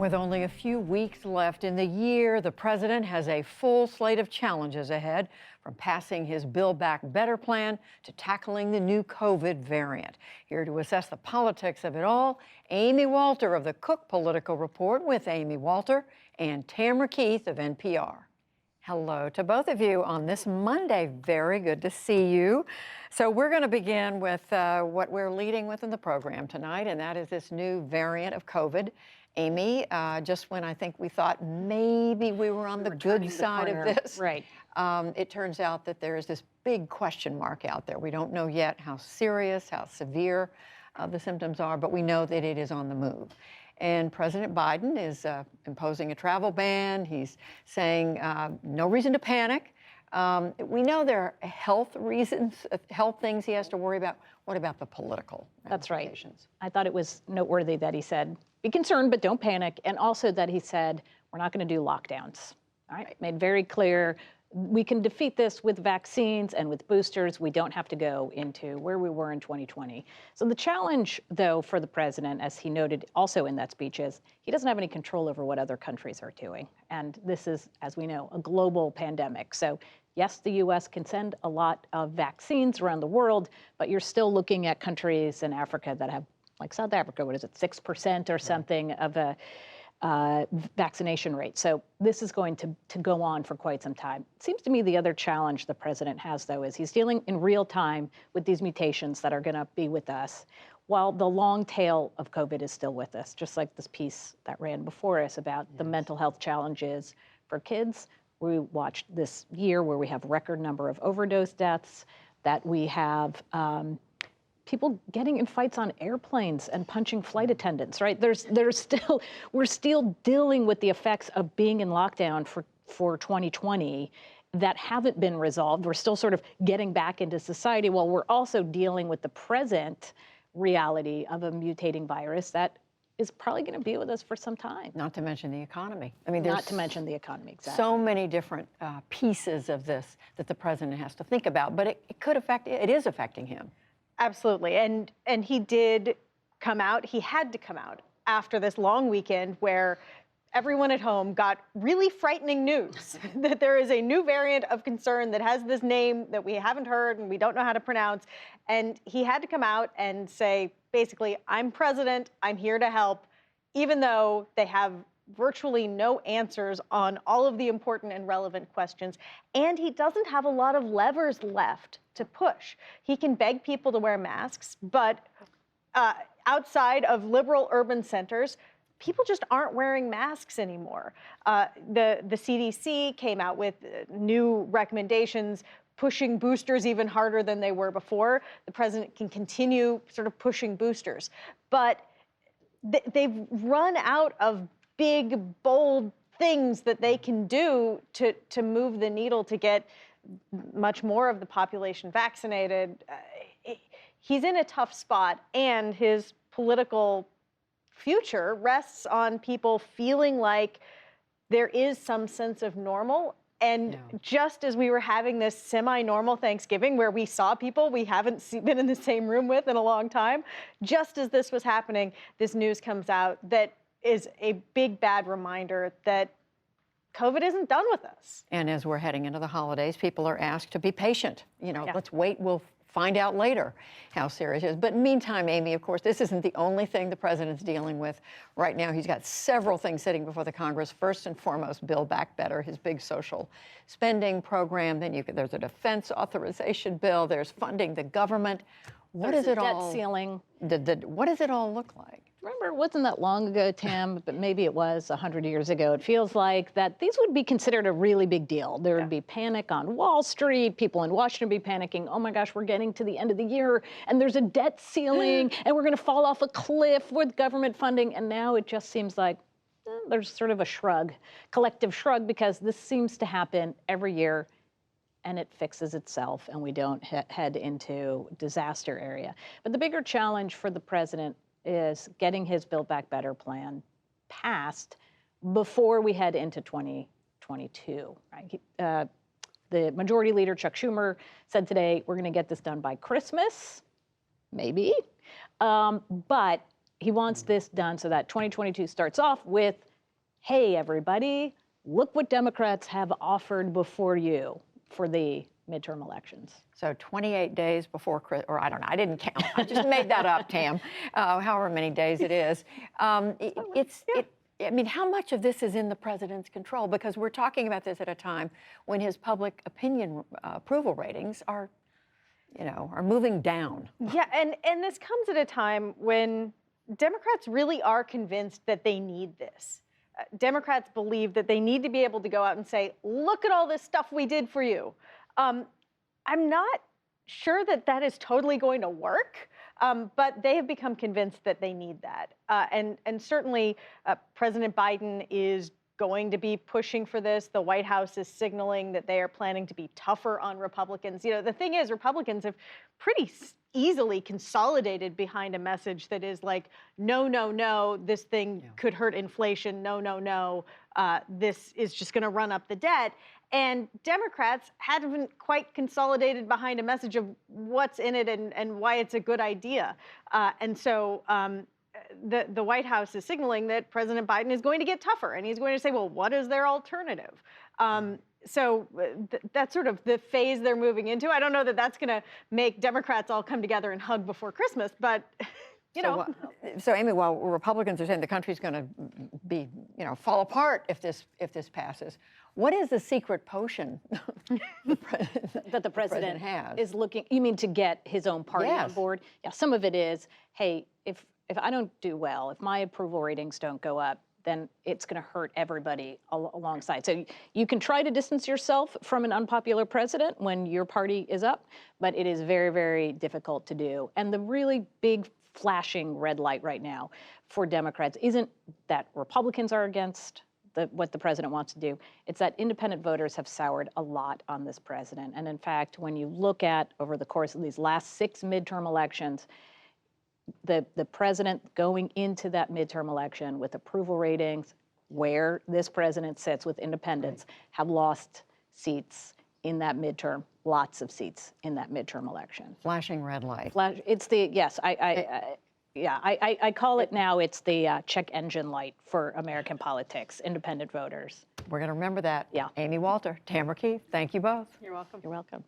With only a few weeks left in the year, the president has a full slate of challenges ahead, from passing his Build Back Better plan to tackling the new COVID variant. Here to assess the politics of it all, Amy Walter of the Cook Political Report with Amy Walter and Tamara Keith of NPR. Hello to both of you on this Monday. Very good to see you. So we're going to begin with what we're leading with in the program tonight, and that is this new variant of COVID. Amy, just when I think we thought maybe we were on the good side of this, right? It turns out that there is this big question mark out there. We don't know yet how serious, how severe the symptoms are, but we know that it is on the move. And President Biden is imposing a travel ban. He's saying no reason to panic. We know there are health reasons, health things he has to worry about. What about the political ramifications? That's right. I thought it was noteworthy that he said, be concerned, but don't panic. And also that he said, we're not going to do lockdowns. All right. Made very clear, we can defeat this with vaccines and with boosters. We don't have to go into where we were in 2020. So the challenge, though, for the president, as he noted also in that speech, is he doesn't have any control over what other countries are doing. And this is, as we know, a global pandemic. So yes, the U.S. can send a lot of vaccines around the world, but you're still looking at countries in Africa that have, like South Africa, what is it, 6% or something of a vaccination rate. So this is going to go on for quite some time. It seems to me the other challenge the president has, though, is he's dealing in real time with these mutations that are going to be with us, while the long tail of COVID is still with us, just like this piece that ran before us about the mental health challenges for kids. We watched this year where we have record number of overdose deaths, that we have people getting in fights on airplanes and punching flight attendants, right? We're still dealing with the effects of being in lockdown for 2020 that haven't been resolved. We're still sort of getting back into society while we're also dealing with the present reality of a mutating virus that is probably going to be with us for some time. Not to mention the economy. I mean, not to mention the economy, exactly. So many different pieces of this that the president has to think about, but it is affecting him. Absolutely, and he did come out, he had to come out after this long weekend where everyone at home got really frightening news that there is a new variant of concern that has this name that we haven't heard and we don't know how to pronounce. And he had to come out and say, basically, I'm president, I'm here to help, even though they have virtually no answers on all of the important and relevant questions. And he doesn't have a lot of levers left to push. He can beg people to wear masks, but outside of liberal urban centers, people just aren't wearing masks anymore. The CDC came out with new recommendations, pushing boosters even harder than they were before. The president can continue sort of pushing boosters, but they've run out of big, bold things that they can do to move the needle to get much more of the population vaccinated. He's in a tough spot, and his political future rests on people feeling like there is some sense of normal. And just as we were having this semi-normal Thanksgiving where we saw people we haven't been in the same room with in a long time, just as this was happening, this news comes out that is a big, bad reminder that COVID isn't done with us. And as we're heading into the holidays, people are asked to be patient. Let's wait, we'll find out later how serious it is. But meantime, Amy, of course, this isn't the only thing the president's dealing with right now. He's got several things sitting before the Congress. First and foremost, Build Back Better, his big social spending program. Then there's a defense authorization bill. There's funding the government. What is it all? Debt ceiling. What does it all look like? Remember, it wasn't that long ago, Tam, but maybe it was 100 years ago. It feels like that these would be considered a really big deal. There would be panic on Wall Street, people in Washington would be panicking, oh my gosh, we're getting to the end of the year, and there's a debt ceiling, and we're going to fall off a cliff with government funding. And now it just seems like there's sort of a shrug, collective shrug, because this seems to happen every year, and it fixes itself, and we don't head into disaster area. But the bigger challenge for the president is getting his Build Back Better plan passed before we head into 2022. Right? The majority leader, Chuck Schumer, said today, we're going to get this done by Christmas, maybe. But he wants this done so that 2022 starts off with hey, everybody, look what Democrats have offered before you for the midterm elections. So 28 days before Christmas, or I don't know, I didn't count. I just made that up, Tam, however many days it is. I mean, how much of this is in the president's control? Because we're talking about this at a time when his public opinion approval ratings are, are moving down. Yeah, and this comes at a time when Democrats really are convinced that they need this. Democrats believe that they need to be able to go out and say, look at all this stuff we did for you. I'm not sure that that is totally going to work, but they have become convinced that they need that. And certainly President Biden is going to be pushing for this. The White House is signaling that they are planning to be tougher on Republicans. The thing is, Republicans have pretty easily consolidated behind a message that is like, no, no, no, this thing could hurt inflation. No, no, no, this is just going to run up the debt. And Democrats haven't quite consolidated behind a message of what's in it and why it's a good idea. And so the White House is signaling that President Biden is going to get tougher, and he's going to say, well, what is their alternative? So that's sort of the phase they're moving into. I don't know that that's going to make Democrats all come together and hug before Christmas, but So Amy, while Republicans are saying the country's going to be, fall apart if this passes, what is the secret potion that the president has? Is looking? You mean to get his own party on board? Yeah, some of it is, hey, if I don't do well, if my approval ratings don't go up, then it's going to hurt everybody alongside. So you can try to distance yourself from an unpopular president when your party is up, but it is very, very difficult to do. And the really big flashing red light right now for Democrats isn't that Republicans are against what the president wants to do. It's that independent voters have soured a lot on this president. And in fact, when you look at over the course of these last 6 midterm elections, the president going into that midterm election with approval ratings where this president sits with independents have lost seats in that midterm, lots of seats in that midterm election. Flashing red light. It's the, yes, I call it now, it's the check engine light for American politics, independent voters. We're going to remember that. Yeah. Amy Walter, Tamara Keith, thank you both. You're welcome. You're welcome.